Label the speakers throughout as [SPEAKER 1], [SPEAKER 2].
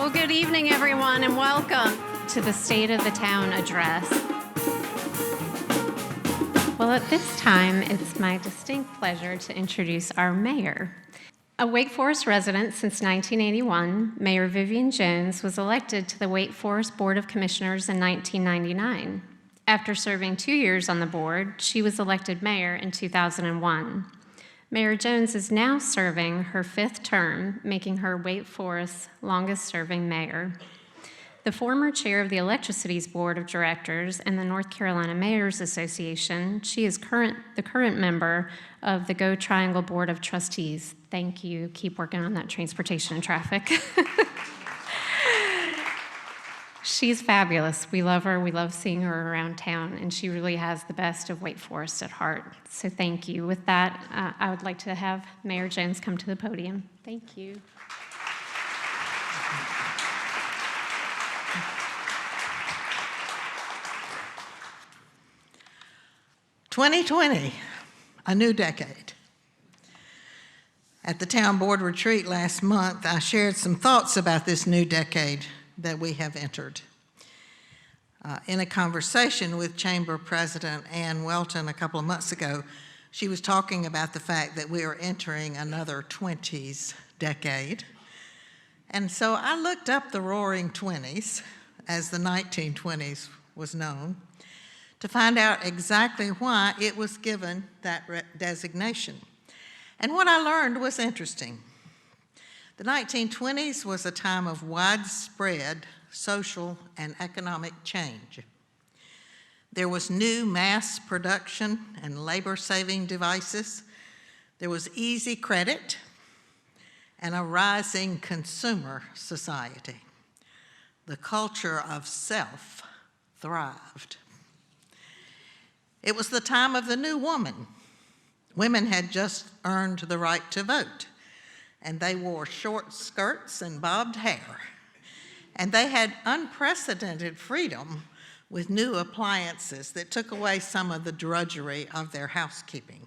[SPEAKER 1] Well, good evening, everyone, and welcome to the State of the Town Address. Well, at this time, it's my distinct pleasure to introduce our mayor. A Wake Forest resident since 1981, Mayor Vivian Jones was elected to the Wake Forest Board of Commissioners in 1999. After serving 2 years on the board, she was elected mayor in 2001. Mayor Jones is now serving her 5th term, making her Wake Forest's longest-serving mayor. The former chair of the Electricity's Board of Directors and the North Carolina Mayors Association, she is the current member of the Go Triangle Board of Trustees. Thank you. Keep working on that transportation and traffic. She's fabulous. We love her. We love seeing her around town, and she really has the best of Wake Forest at heart. So thank you. With that, I would like to have Mayor Jones come to the podium. Thank you.
[SPEAKER 2] "2020, a new decade." At the town board retreat last month, I shared some thoughts about this new decade that we have entered. In a conversation with Chamber President Ann Welton a couple of months ago, she was talking about the fact that we are entering another 20s decade. And so I looked up the Roaring Twenties, as the 1920s was known, to find out exactly why it was given that designation. And what I learned was interesting. The 1920s was a time of widespread social and economic change. There was new mass production and labor-saving devices. There was easy credit and a rising consumer society. The culture of self thrived. It was the time of the new woman. Women had just earned the right to vote, and they wore short skirts and bobbed hair. And they had unprecedented freedom with new appliances that took away some of the drudgery of their housekeeping.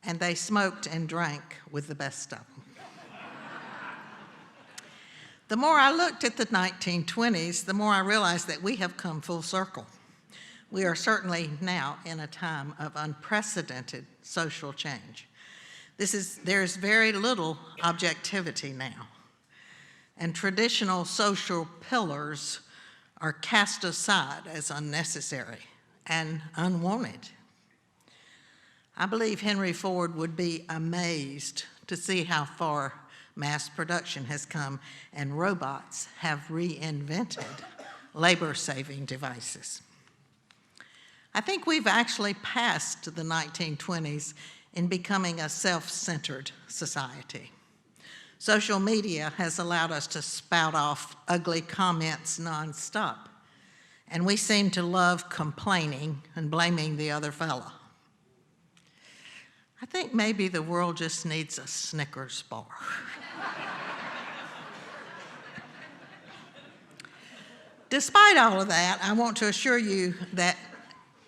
[SPEAKER 2] And they smoked and drank with the best of them. The more I looked at the 1920s, the more I realized that we have come full circle. We are certainly now in a time of unprecedented social change. There's very little objectivity now, and traditional social pillars are cast aside as unnecessary and unwanted. I believe Henry Ford would be amazed to see how far mass production has come and robots have reinvented labor-saving devices. I think we've actually passed the 1920s in becoming a self-centered society. Social media has allowed us to spout off ugly comments nonstop, and we seem to love complaining and blaming the other fella. I think maybe the world just needs a Snickers bar. Despite all of that, I want to assure you that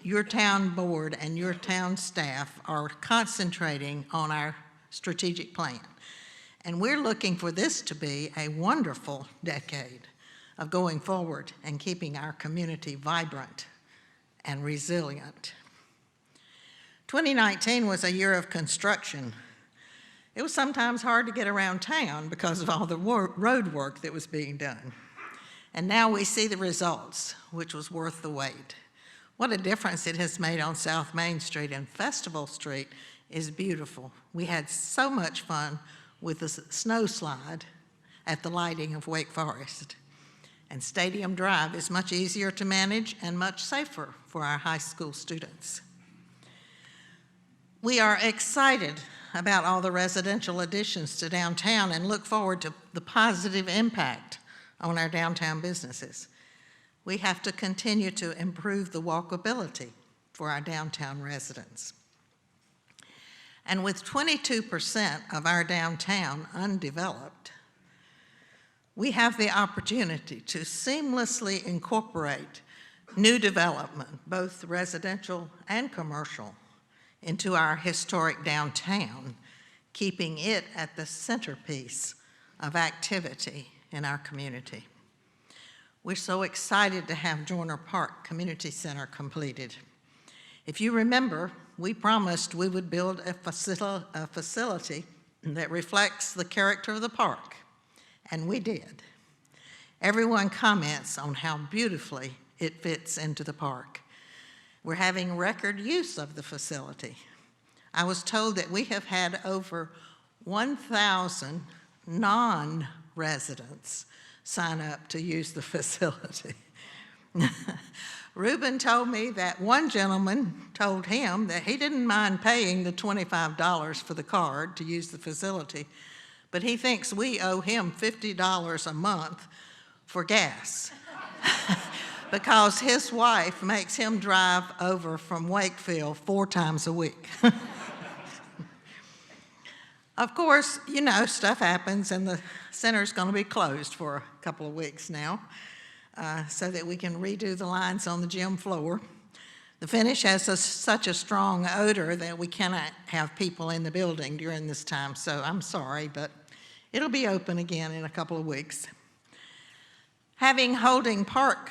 [SPEAKER 2] your town board and your town staff are concentrating on our strategic plan. And we're looking for this to be a wonderful decade of going forward and keeping our community vibrant and resilient. 2019 was a year of construction. It was sometimes hard to get around town because of all the road work that was being done. And now we see the results, which was worth the wait. What a difference it has made on South Main Street, and Festival Street is beautiful. We had so much fun with the snow slide at the lighting of Wake Forest. And Stadium Drive is much easier to manage and much safer for our high school students. We are excited about all the residential additions to downtown and look forward to the positive impact on our downtown businesses. We have to continue to improve the walkability for our downtown residents. And with 22% of our downtown undeveloped, we have the opportunity to seamlessly incorporate new development, both residential and commercial, into our historic downtown, keeping it at the centerpiece of activity in our community. We're so excited to have Joyner Park Community Center completed. If you remember, we promised we would build a facility that reflects the character of the park, and we did. Everyone comments on how beautifully it fits into the park. We're having record use of the facility. I was told that we have had over 1,000 non-residents sign up to use the facility. Reuben told me that one gentleman told him that he didn't mind paying the $25 for the card to use the facility, but he thinks we owe him $50 a month for gas because his wife makes him drive over from Wakefield 4 times a week. Of course, you know, stuff happens and the center's going to be closed for a couple of weeks now so that we can redo the lines on the gym floor. The finish has such a strong odor that we cannot have people in the building during this time, so I'm sorry, but it'll be open again in a couple of weeks. Having Holding Park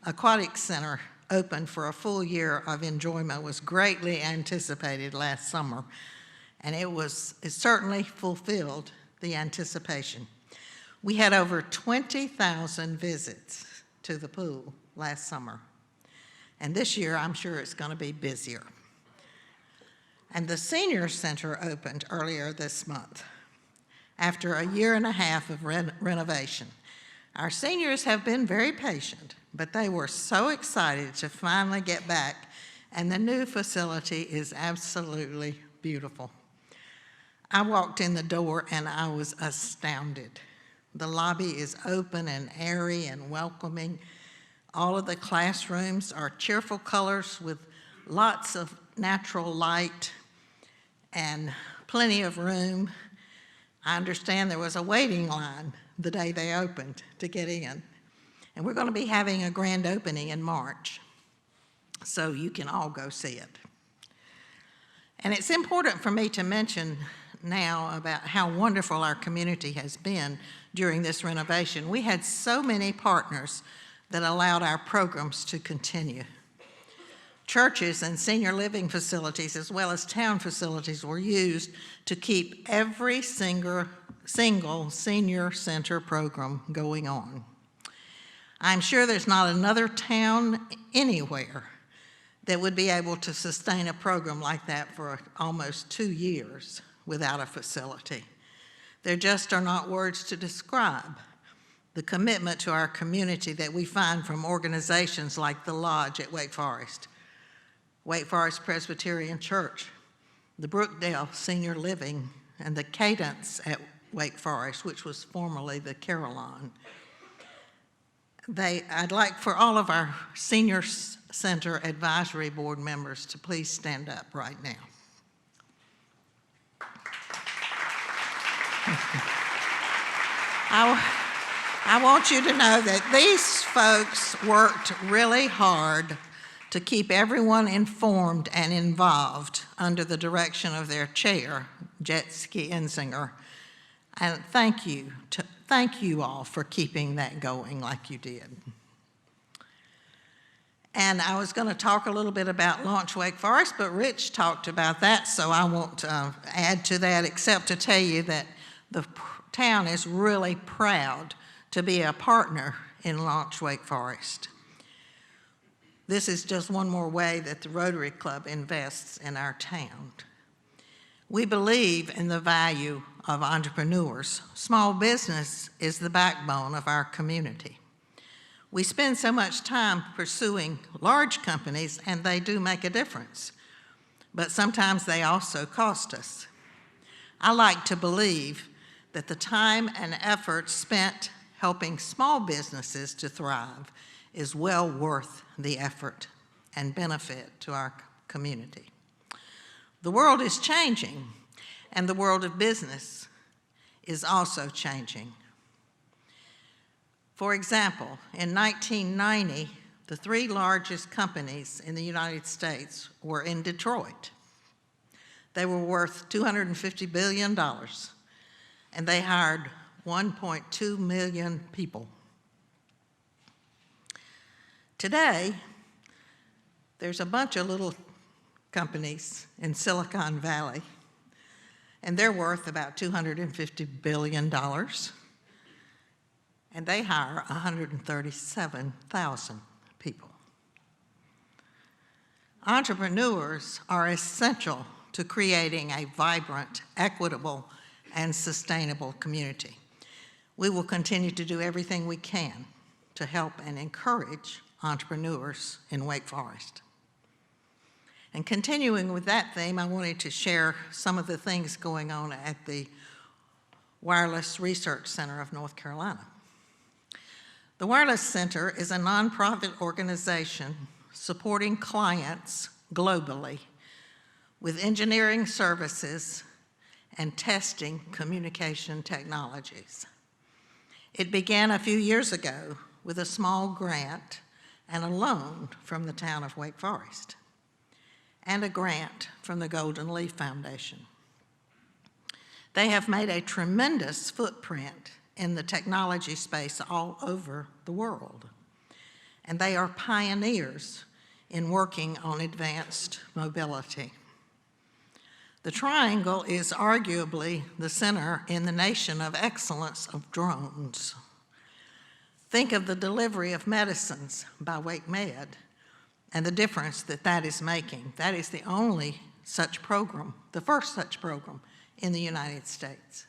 [SPEAKER 2] Aquatic Center open for a full year of enjoyment was greatly anticipated last summer, and it certainly fulfilled the anticipation. We had over 20,000 visits to the pool last summer, and this year I'm sure it's going to be busier. And the Senior Center opened earlier this month after a year and a half of renovation. Our seniors have been very patient, but they were so excited to finally get back, and the new facility is absolutely beautiful. I walked in the door and I was astounded. The lobby is open and airy and welcoming. All of the classrooms are cheerful colors with lots of natural light and plenty of room. I understand there was a waiting line the day they opened to get in. And we're going to be having a grand opening in March, so you can all go see it. And it's important for me to mention now about how wonderful our community has been during this renovation. We had so many partners that allowed our programs to continue. Churches and senior living facilities, as well as town facilities, were used to keep every single senior center program going on. I'm sure there's not another town anywhere that would be able to sustain a program like that for almost 2 years without a facility. There just are not words to describe the commitment to our community that we find from organizations like the Lodge at Wake Forest Presbyterian Church, the Brookdale Senior Living, and the Cadence at Wake Forest, which was formerly the Carillon. I'd like for all of our Senior Center Advisory Board members to please stand up right now. I want you to know that these folks worked really hard to keep everyone informed and involved under the direction of their chair, Jetski Ensinger. And thank you all for keeping that going like you did. And I was going to talk a little bit about Launch Wake Forest, but Rich talked about that, so I won't add to that except to tell you that the town is really proud to be a partner in Launch Wake Forest. This is just one more way that the Rotary Club invests in our town. We believe in the value of entrepreneurs. Small business is the backbone of our community. We spend so much time pursuing large companies, and they do make a difference, but sometimes they also cost us. I like to believe that the time and effort spent helping small businesses to thrive is well worth the effort and benefit to our community. The world is changing, and the world of business is also changing. For example, in 1990, the 3 largest companies in the United States were in Detroit. They were worth $250 billion, and they hired 1.2 million people. Today, there's a bunch of little companies in Silicon Valley, and they're worth about $250 billion, and they hire 137,000 people. Entrepreneurs are essential to creating a vibrant, equitable, and sustainable community. We will continue to do everything we can to help and encourage entrepreneurs in Wake Forest. And continuing with that theme, I wanted to share some of the things going on at the Wireless Research Center of North Carolina. The Wireless Center is a nonprofit organization supporting clients globally with engineering services and testing communication technologies. It began a few years ago with a small grant and a loan from the town of Wake Forest, and a grant from the Golden Leaf Foundation. They have made a tremendous footprint in the technology space all over the world, and they are pioneers in working on advanced mobility. The Triangle is arguably the center in the nation of excellence of drones. Think of the delivery of medicines by WakeMed and the difference that that is making. That is the only such program, the first such program in the United States.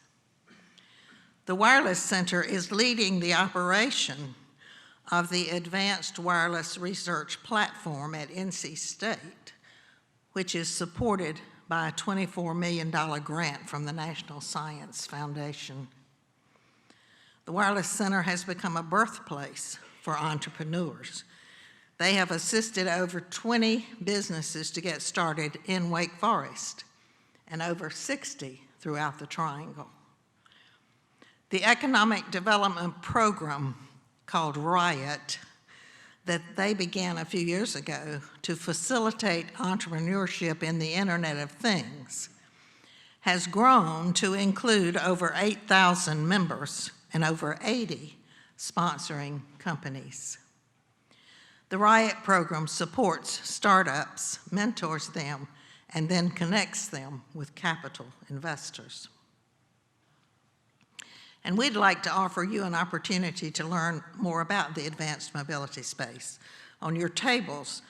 [SPEAKER 2] The Wireless Center is leading the operation of the Advanced Wireless Research Platform at NC State, which is supported by a $24 million grant from the National Science Foundation. The Wireless Center has become a birthplace for entrepreneurs. They have assisted over 20 businesses to get started in Wake Forest and over 60 throughout the Triangle. The economic development program called RIOT that they began a few years ago to facilitate entrepreneurship in the Internet of Things has grown to include over 8,000 members and over 80 sponsoring companies. The RIOT program supports startups, mentors them, and then connects them with capital investors. And we'd like to offer you an opportunity to learn more about the advanced mobility space. On your tables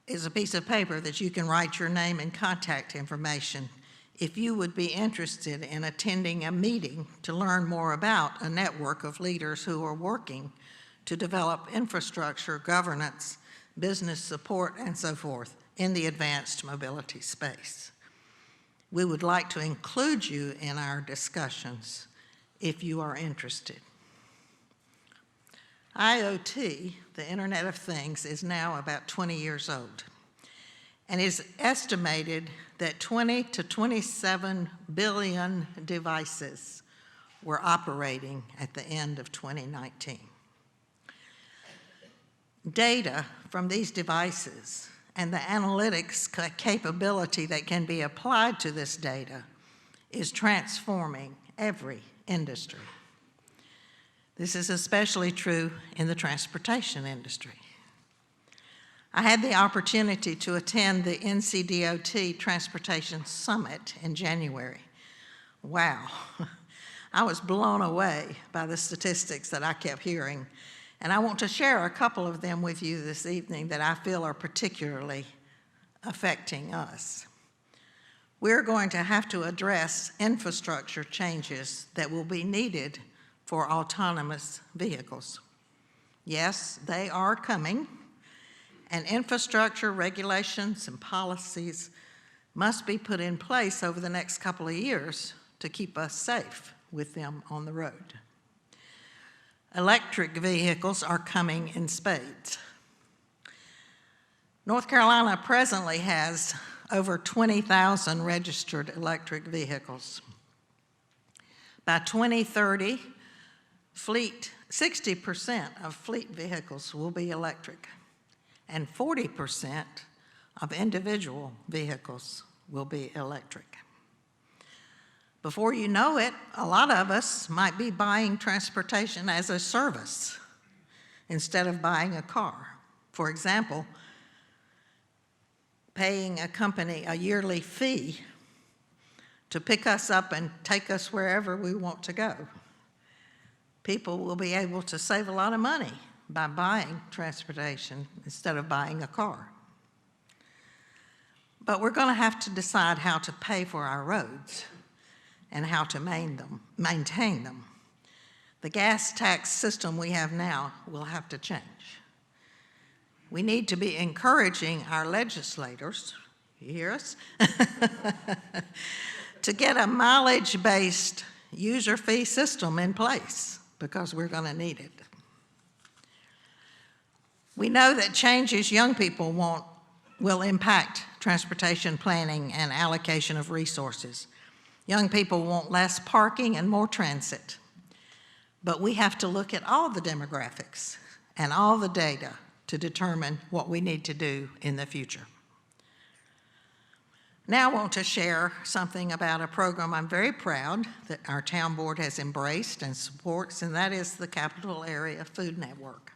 [SPEAKER 2] is a piece of paper that you can write your name and contact information if you would be interested in attending a meeting to learn more about a network of leaders who are working to develop infrastructure, governance, business support, and so forth in the advanced mobility space. We would like to include you in our discussions if you are interested. IoT, the Internet of Things, is now about 20 years old, and it is estimated that 20 to 27 billion devices were operating at the end of 2019. Data from these devices and the analytics capability that can be applied to this data is transforming every industry. This is especially true in the transportation industry. I had the opportunity to attend the NCDOT Transportation Summit in January. Wow, I was blown away by the statistics that I kept hearing, and I want to share a couple of them with you this evening that I feel are particularly affecting us. We're going to have to address infrastructure changes that will be needed for autonomous vehicles. Yes, they are coming, and infrastructure regulations and policies must be put in place over the next couple of years to keep us safe with them on the road. Electric vehicles are coming in spades. North Carolina presently has over 20,000 registered electric vehicles. By 2030, 60% of fleet vehicles will be electric, and 40% of individual vehicles will be electric. Before you know it, a lot of us might be buying transportation as a service instead of buying a car. For example, paying a company a yearly fee to pick us up and take us wherever we want to go. People will be able to save a lot of money by buying transportation instead of buying a car. But we're going to have to decide how to pay for our roads and how to maintain them. The gas tax system we have now will have to change. We need to be encouraging our legislators, you hear us, to get a mileage-based user fee system in place because we're going to need it. We know that changes young people want will impact transportation planning and allocation of resources. Young people want less parking and more transit. But we have to look at all the demographics and all the data to determine what we need to do in the future. Now I want to share something about a program I'm very proud that our town board has embraced and supports, and that is the Capital Area Food Network.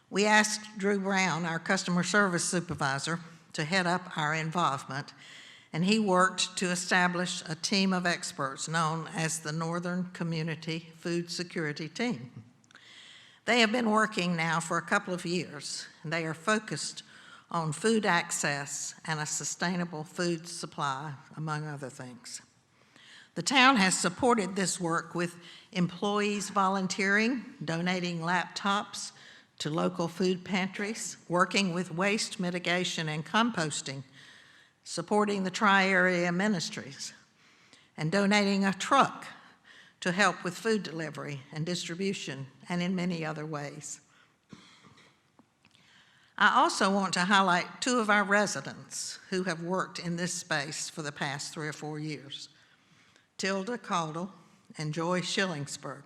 [SPEAKER 2] We asked Drew Brown, our customer service supervisor, to head up our involvement, and he worked to establish a team of experts known as the Northern Community Food Security Team. They have been working now for a couple of years, and they are focused on food access and a sustainable food supply, among other things. The town has supported this work with employees volunteering, donating laptops to local food pantries, working with waste mitigation and composting, supporting the Tri-Area Ministries, and donating a truck to help with food delivery and distribution, and in many other ways. I also want to highlight two of our residents who have worked in this space for the past 3 or 4 years, Tilda Caudle and Joy Schillingsburg.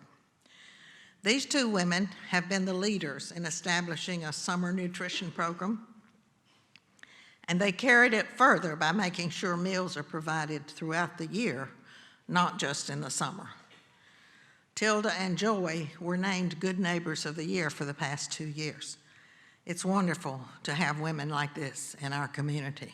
[SPEAKER 2] These two women have been the leaders in establishing a summer nutrition program, and they carried it further by making sure meals are provided throughout the year, not just in the summer. Tilda and Joy were named Good Neighbors of the Year for the past 2 years. It's wonderful to have women like this in our community.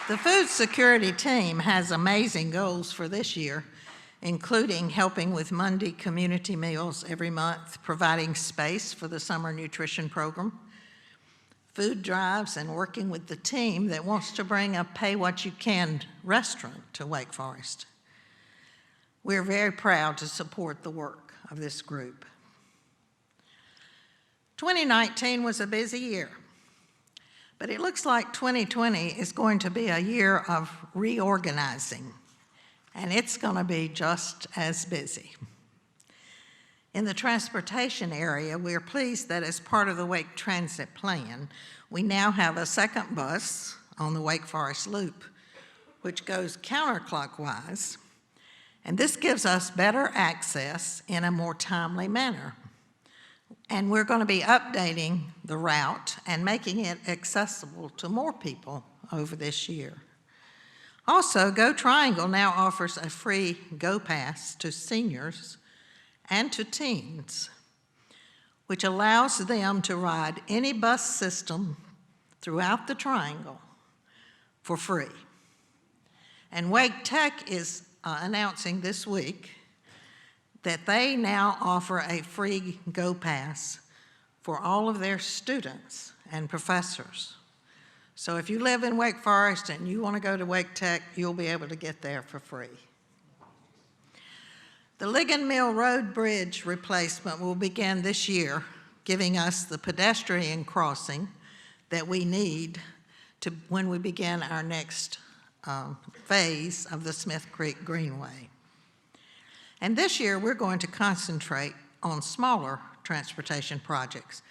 [SPEAKER 2] The food security team has amazing goals for this year, including helping with Monday community meals every month, providing space for the summer nutrition program, food drives, and working with the team that wants to bring a pay-what-you-can restaurant to Wake Forest. We're very proud to support the work of this group. 2019 was a busy year, but it looks like 2020 is going to be a year of reorganizing, and it's going to be just as busy. In the transportation area, we are pleased that as part of the Wake Transit Plan, we now have a second bus on the Wake Forest Loop, which goes counterclockwise, and this gives us better access in a more timely manner. And we're going to be updating the route and making it accessible to more people over this year. Also, Go Triangle now offers a free Go Pass to seniors and to teens, which allows them to ride any bus system throughout the Triangle for free. And Wake Tech is announcing this week that they now offer a free Go Pass for all of their students and professors. So if you live in Wake Forest and you want to go to Wake Tech, you'll be able to get there for free. The Ligon Mill Road Bridge replacement will begin this year, giving us the pedestrian crossing that we need to when we begin our next phase of the Smith Creek Greenway. And this year, we're going to concentrate on smaller transportation projects,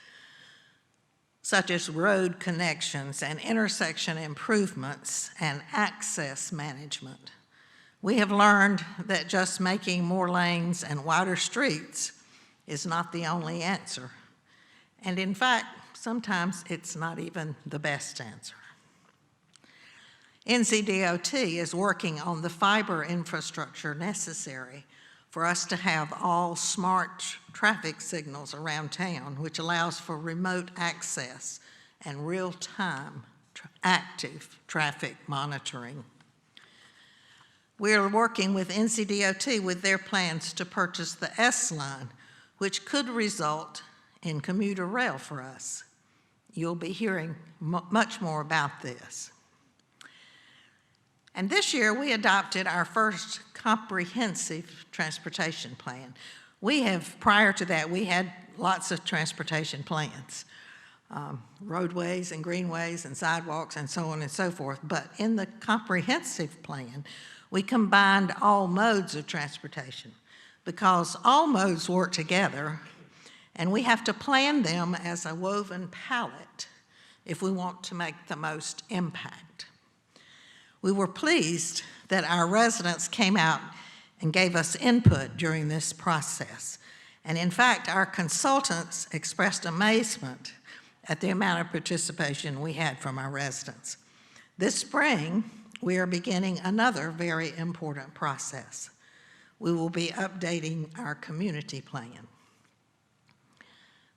[SPEAKER 2] such as road connections and intersection improvements and access management. We have learned that just making more lanes and wider streets is not the only answer. And in fact, sometimes it's not even the best answer. NCDOT is working on the fiber infrastructure necessary for us to have all smart traffic signals around town, which allows for remote access and real-time active traffic monitoring. We are working with NCDOT with their plans to purchase the S-Line, which could result in commuter rail for us. You'll be hearing much more about this. And this year, we adopted our first comprehensive transportation plan. Prior to that, we had lots of transportation plans, roadways and greenways and sidewalks and so on and so forth. But in the comprehensive plan, we combined all modes of transportation because all modes work together, and we have to plan them as a woven palette if we want to make the most impact. We were pleased that our residents came out and gave us input during this process. And in fact, our consultants expressed amazement at the amount of participation we had from our residents. This spring, we are beginning another very important process. We will be updating our community plan.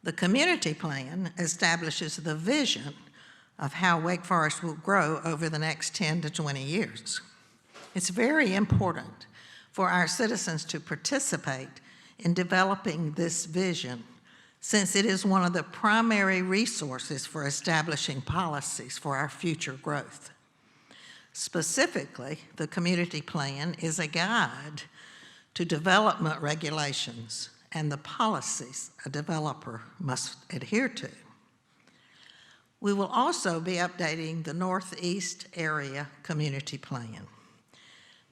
[SPEAKER 2] The community plan establishes the vision of how Wake Forest will grow over the next 10 to 20 years. It's very important for our citizens to participate in developing this vision, since it is one of the primary resources for establishing policies for our future growth. Specifically, the community plan is a guide to development regulations and the policies a developer must adhere to. We will also be updating the Northeast Area Community Plan.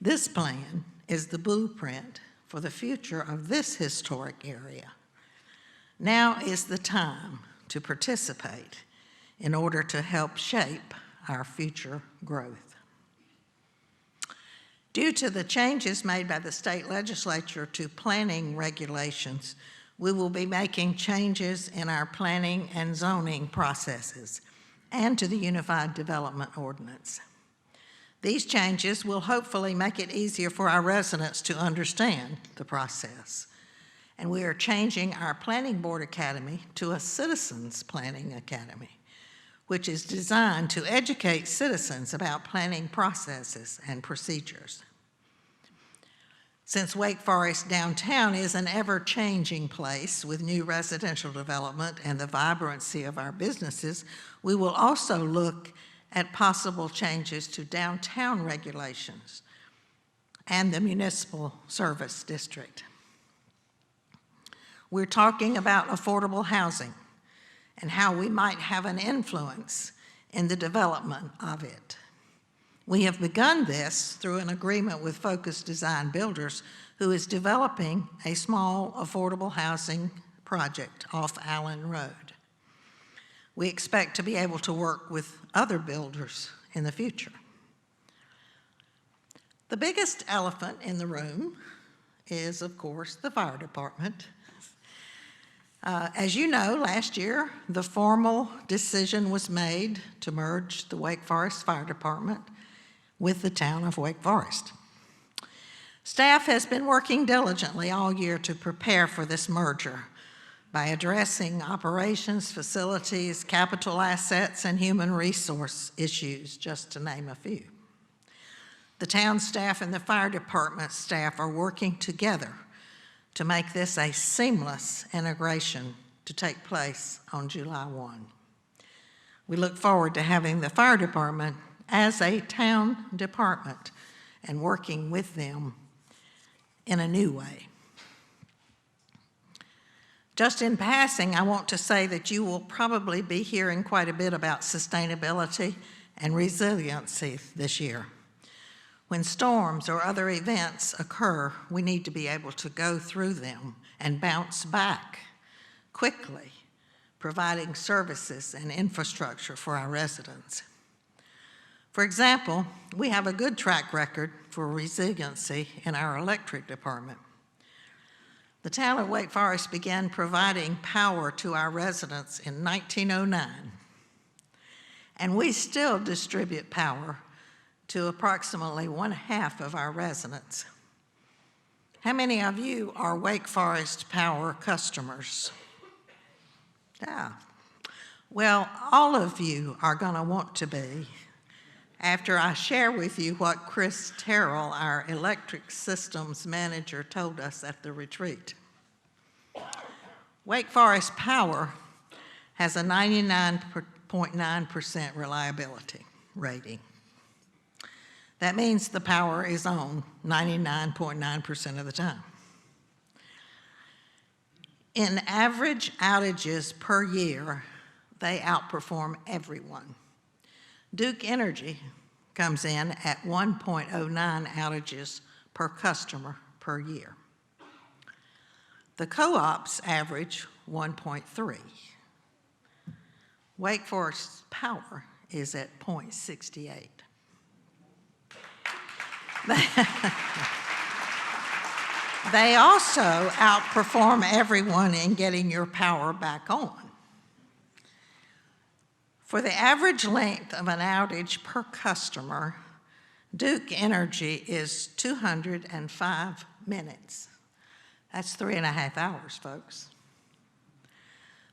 [SPEAKER 2] This plan is the blueprint for the future of this historic area. Now is the time to participate in order to help shape our future growth. Due to the changes made by the state legislature to planning regulations, we will be making changes in our planning and zoning processes and to the Unified Development Ordinance. These changes will hopefully make it easier for our residents to understand the process. And we are changing our Planning Board Academy to a Citizens Planning Academy, which is designed to educate citizens about planning processes and procedures. Since Wake Forest downtown is an ever-changing place with new residential development and the vibrancy of our businesses, we will also look at possible changes to downtown regulations and the municipal service district. We're talking about affordable housing and how we might have an influence in the development of it. We have begun this through an agreement with Focus Design Builders, who is developing a small affordable housing project off Allen Road. We expect to be able to work with other builders in the future. The biggest elephant in the room is, of course, the fire department. As you know, last year, the formal decision was made to merge the Wake Forest Fire Department with the town of Wake Forest. Staff has been working diligently all year to prepare for this merger by addressing operations, facilities, capital assets, and human resource issues, just to name a few. The town staff and the fire department staff are working together to make this a seamless integration to take place on July 1. We look forward to having the fire department as a town department and working with them in a new way. Just in passing, I want to say that you will probably be hearing quite a bit about sustainability and resiliency this year. When storms or other events occur, we need to be able to go through them and bounce back quickly, providing services and infrastructure for our residents. For example, we have a good track record for resiliency in our electric department. The town of Wake Forest began providing power to our residents in 1909, and we still distribute power to approximately 1/2 of our residents. How many of you are Wake Forest Power customers? Yeah. Well, all of you are going to want to be after I share with you what Chris Terrell, our electric systems manager, told us at the retreat. Wake Forest Power has a 99.9% reliability rating. That means the power is on 99.9% of the time. In average outages per year, they outperform everyone. Duke Energy comes in at 1.09 outages per customer per year. The co-ops average 1.3. Wake Forest Power is at 0.68. They also outperform everyone in getting your power back on. For the average length of an outage per customer, Duke Energy is 205 minutes. That's 3.5 hours, folks.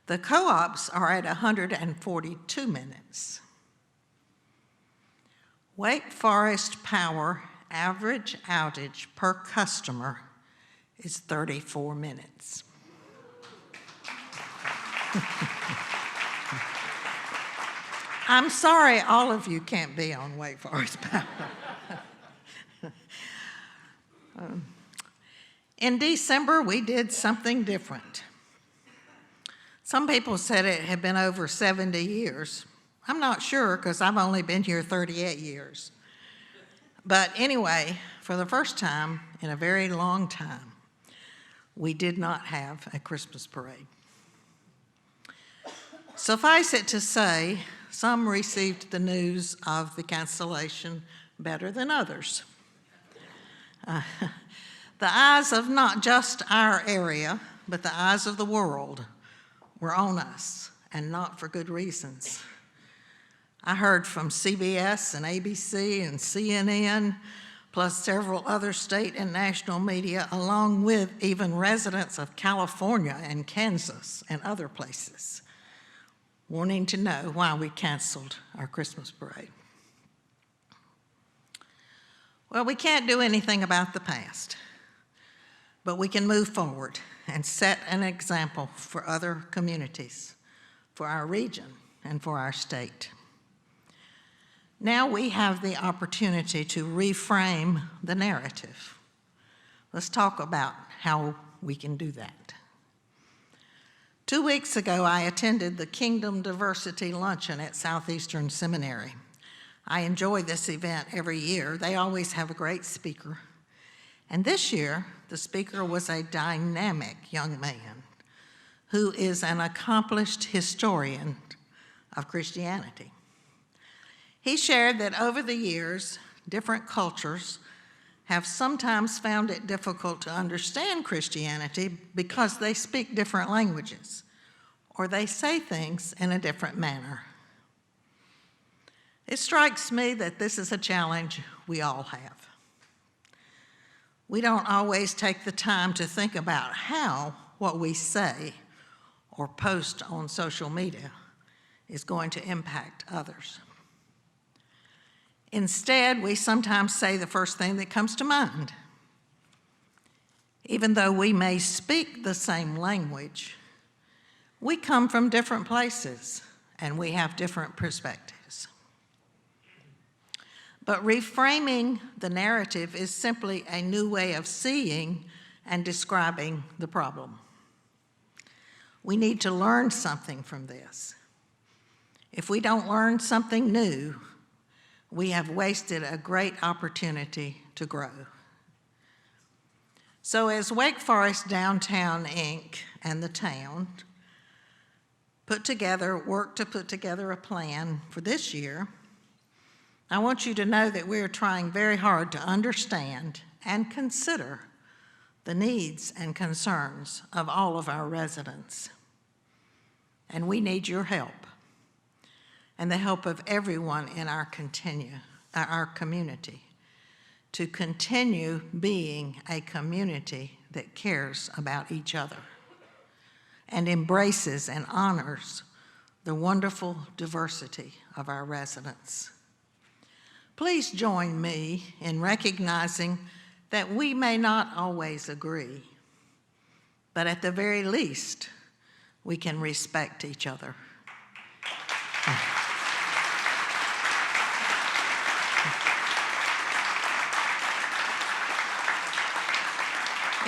[SPEAKER 2] The co-ops are at 142 minutes. Wake Forest Power average outage per customer is 34 minutes. I'm sorry all of you can't be on Wake Forest Power. In December, we did something different. Some people said it had been over 70 years. I'm not sure because I've only been here 38 years. But anyway, for the first time in a very long time, we did not have a Christmas parade. Suffice it to say, some received the news of the cancellation better than others. The eyes of not just our area, but the eyes of the world were on us, and not for good reasons. I heard from CBS and ABC and CNN, plus several other state and national media, along with even residents of California and Kansas and other places, wanting to know why we canceled our Christmas parade. Well, we can't do anything about the past, but we can move forward and set an example for other communities, for our region, and for our state. Now we have the opportunity to reframe the narrative. Let's talk about how we can do that. 2 weeks ago, I attended the Kingdom Diversity Luncheon at Southeastern Seminary. I enjoy this event every year. They always have a great speaker. And this year, the speaker was a dynamic young man who is an accomplished historian of Christianity. He shared that over the years, different cultures have sometimes found it difficult to understand Christianity because they speak different languages or they say things in a different manner. It strikes me that this is a challenge we all have. We don't always take the time to think about how what we say or post on social media is going to impact others. Instead, we sometimes say the first thing that comes to mind. Even though we may speak the same language, we come from different places and we have different perspectives. But reframing the narrative is simply a new way of seeing and describing the problem. We need to learn something from this. If we don't learn something new, we have wasted a great opportunity to grow. So as Wake Forest Downtown Inc. and the town work to put together a plan for this year, I want you to know that we're trying very hard to understand and consider the needs and concerns of all of our residents. And we need your help and the help of everyone in our community to continue being a community that cares about each other and embraces and honors the wonderful diversity of our residents. Please join me in recognizing that we may not always agree, but at the very least, we can respect each other.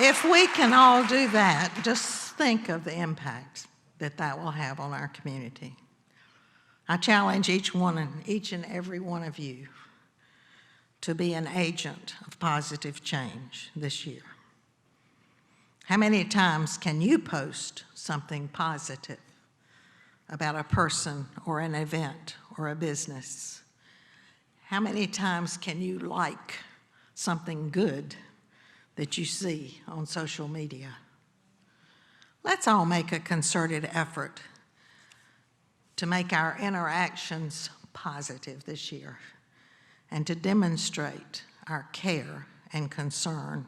[SPEAKER 2] If we can all do that, just think of the impact that that will have on our community. I challenge each and every one of you to be an agent of positive change this year. How many times can you post something positive about a person or an event or a business? How many times can you like something good that you see on social media? Let's all make a concerted effort to make our interactions positive this year and to demonstrate our care and concern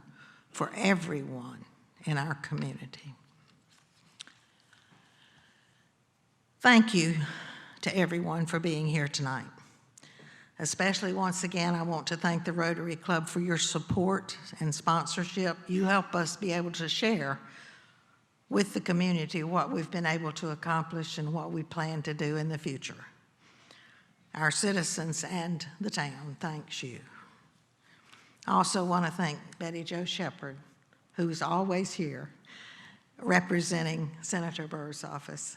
[SPEAKER 2] for everyone in our community. Thank you to everyone for being here tonight. Especially, once again, I want to thank the Rotary Club for your support and sponsorship. You help us be able to share with the community what we've been able to accomplish and what we plan to do in the future. Our citizens and the town thanks you. I also want to thank Betty Jo Shepherd, who's always here representing Senator Burr's office.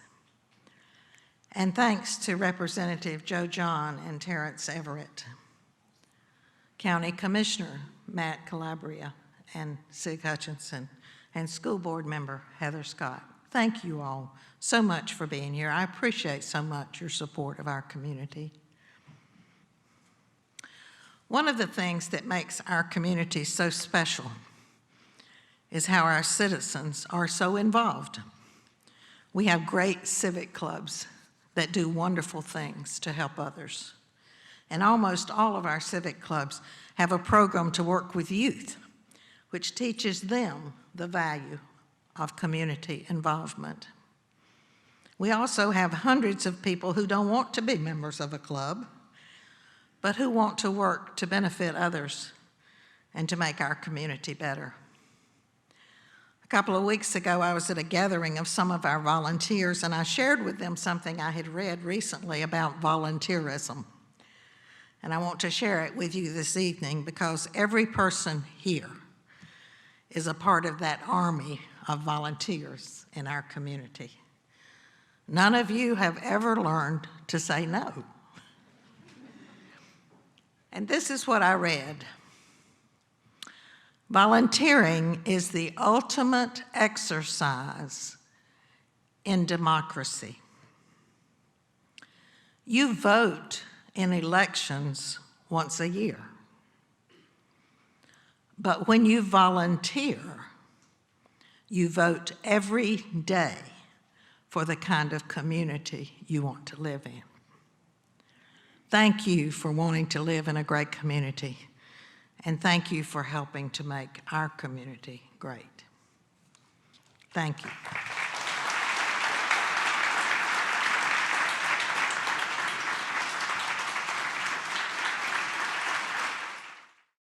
[SPEAKER 2] And thanks to Representative Joe John and Terrence Everett, County Commissioner Matt Calabria and Sig Hutchinson, and School Board Member Heather Scott. Thank you all so much for being here. I appreciate so much your support of our community. One of the things that makes our community so special is how our citizens are so involved. We have great civic clubs that do wonderful things to help others. And almost all of our civic clubs have a program to work with youth, which teaches them the value of community involvement. We also have hundreds of people who don't want to be members of a club, but who want to work to benefit others and to make our community better. A couple of weeks ago, I was at a gathering of some of our volunteers, and I shared with them something I had read recently about volunteerism. And I want to share it with you this evening because every person here is a part of that army of volunteers in our community. None of you have ever learned to say no. And this is what I read. Volunteering is the ultimate exercise in democracy. You vote in elections once a year. But when you volunteer, you vote every day for the kind of community you want to live in. Thank you for wanting to live in a great community. And thank you for helping to make our community great. Thank you.